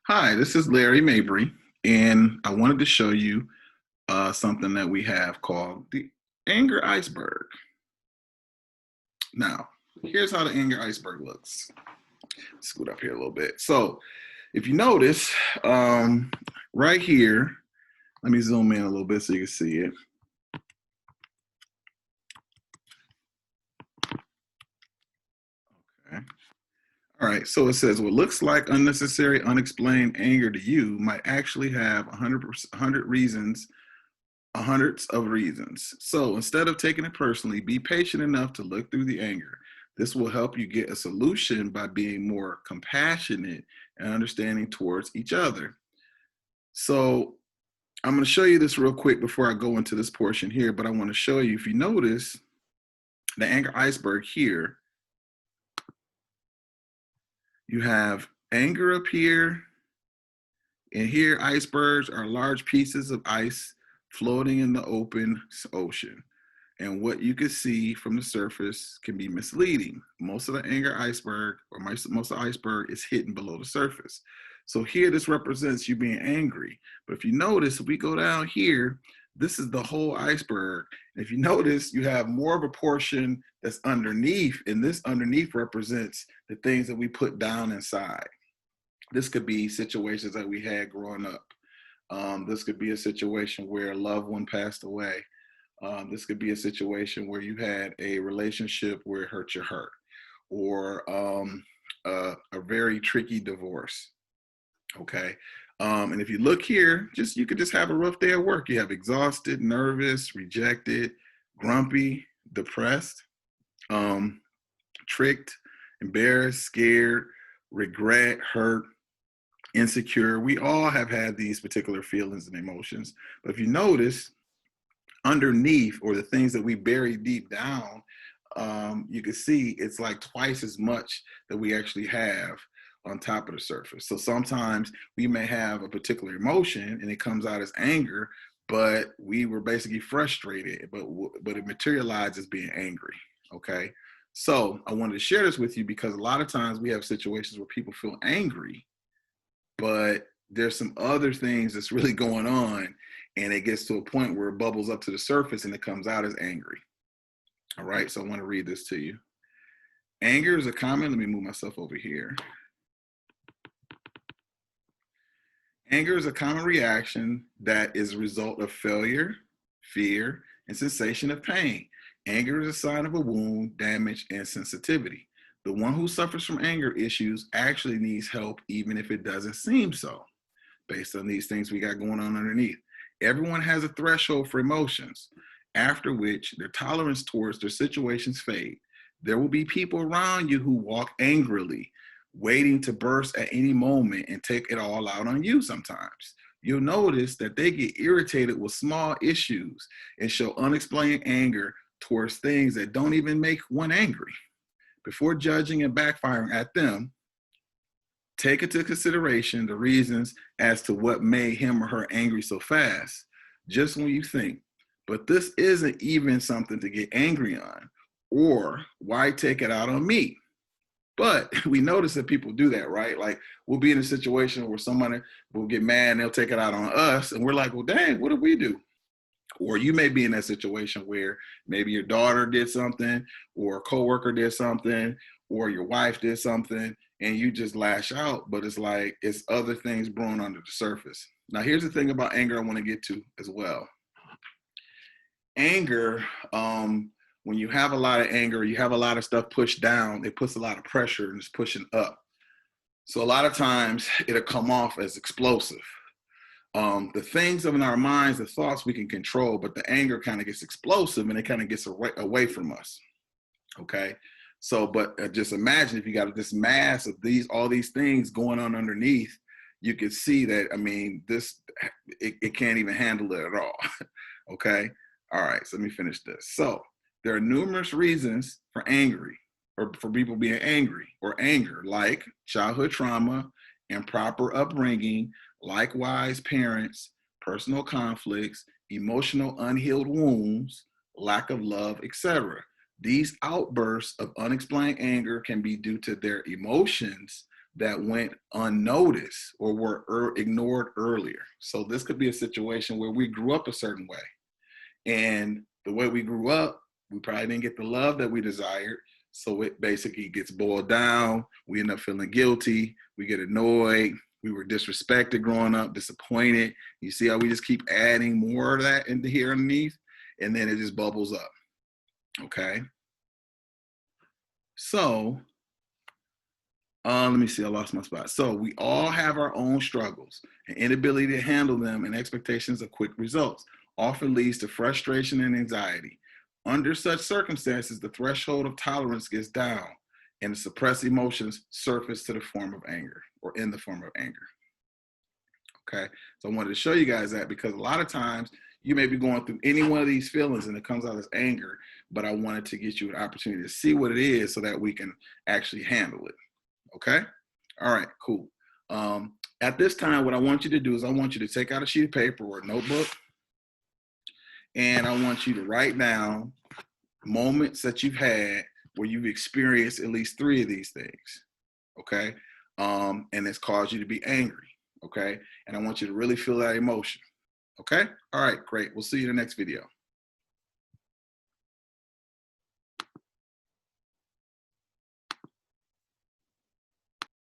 Hi, this is Larry Mabry, and I wanted to show you something that we have called the anger iceberg. Now, here's how the anger iceberg looks. Scoot up here a little bit. So, if you notice, right here, let me zoom in a little bit so you can see it. Okay. All right, so it says what looks like unnecessary, unexplained anger to you might actually have 100 reasons, hundreds of reasons. So instead of taking it personally, be patient enough to look through the anger. This will help you get a solution by being more compassionate and understanding towards each other. So I'm going to show you this real quick before I go into this portion here, but I want to show you, if you notice, the anger iceberg here, you have anger up here, and here icebergs are large pieces of ice floating in the open ocean. And what you can see from the surface can be misleading. Most of the anger iceberg, or most of the iceberg, is hidden below the surface. So here, this represents you being angry. But if you notice, if we go down here, this is the whole iceberg. And if you notice, you have more of a portion that's underneath, and this underneath represents the things that we put down inside. This could be situations that we had growing up. This could be a situation where a loved one passed away. This could be a situation where you had a relationship where it hurt your heart, or a very tricky divorce. Okay. And if you look here, you could just have a rough day at work. You have exhausted, nervous, rejected, grumpy, depressed, tricked, embarrassed, scared, regret, hurt, insecure. We all have had these particular feelings and emotions. But if you notice, underneath, or the things that we bury deep down, you can see it's like twice as much that we actually have on top of the surface. So sometimes we may have a particular emotion and it comes out as anger, but we were basically frustrated, but it materialized as being angry. Okay. So I wanted to share this with you because a lot of times we have situations where people feel angry, but there's some other things that's really going on, and it gets to a point where it bubbles up to the surface and it comes out as angry. All right, so I want to read this to you. Anger is a common, let me move myself over here. Anger is a common reaction that is a result of failure, fear, and sensation of pain. Anger is a sign of a wound, damage, and sensitivity. The one who suffers from anger issues actually needs help, even if it doesn't seem so, based on these things we got going on underneath. Everyone has a threshold for emotions, after which their tolerance towards their situations fade. There will be people around you who walk angrily, waiting to burst at any moment and take it all out on you sometimes. You'll notice that they get irritated with small issues and show unexplained anger towards things that don't even make one angry. Before judging and backfiring at them, take into consideration the reasons as to what made him or her angry so fast. Just when you think, but this isn't even something to get angry on, or why take it out on me? But we notice that people do that, right? Like, we'll be in a situation where somebody will get mad and they'll take it out on us, and we're like, well, dang, what did we do? Or you may be in that situation where maybe your daughter did something, or a coworker did something, or your wife did something, and you just lash out, but it's like it's other things brewing under the surface. Now, here's the thing about anger I want to get to as well. Anger, when you have a lot of anger, you have a lot of stuff pushed down, it puts a lot of pressure and it's pushing up. So a lot of times it'll come off as explosive. The things in our minds, the thoughts we can control, but the anger kind of gets explosive and it kind of gets away from us. Okay. So, but just imagine if you got this mass of all these things going on underneath, you could see that, I mean, it can't even handle it at all. Okay. All right. So let me finish this. So there are numerous reasons for angry, or for people being angry or anger, like childhood trauma, improper upbringing, likewise parents, personal conflicts, emotional unhealed wounds, lack of love, etc. These outbursts of unexplained anger can be due to their emotions, that went unnoticed or were ignored earlier. So this could be a situation where we grew up a certain way, and the way we grew up, we probably didn't get the love that we desired. So it basically gets boiled down. We end up feeling guilty. We get annoyed. We were disrespected growing up, disappointed. You see how we just keep adding more of that into here underneath, and then it just bubbles up. Okay. So let me see, I lost my spot. So we all have our own struggles. An inability to handle them and expectations of quick results often leads to frustration and anxiety. Under such circumstances, the threshold of tolerance gets down and the suppressed emotions surface to the form of anger or in the form of anger. Okay, so I wanted to show you guys that because a lot of times you may be going through any one of these feelings and it comes out as anger, but I wanted to get you an opportunity to see what it is so that we can actually handle it. Okay. All right, cool. At this time, what I want you to do is I want you to take out a sheet of paper or a notebook, and I want you to write down moments that you've had where you've experienced at least 3 of these things. Okay. And it's caused you to be angry. Okay. And I want you to really feel that emotion. Okay. All right, great. We'll see you in the next video.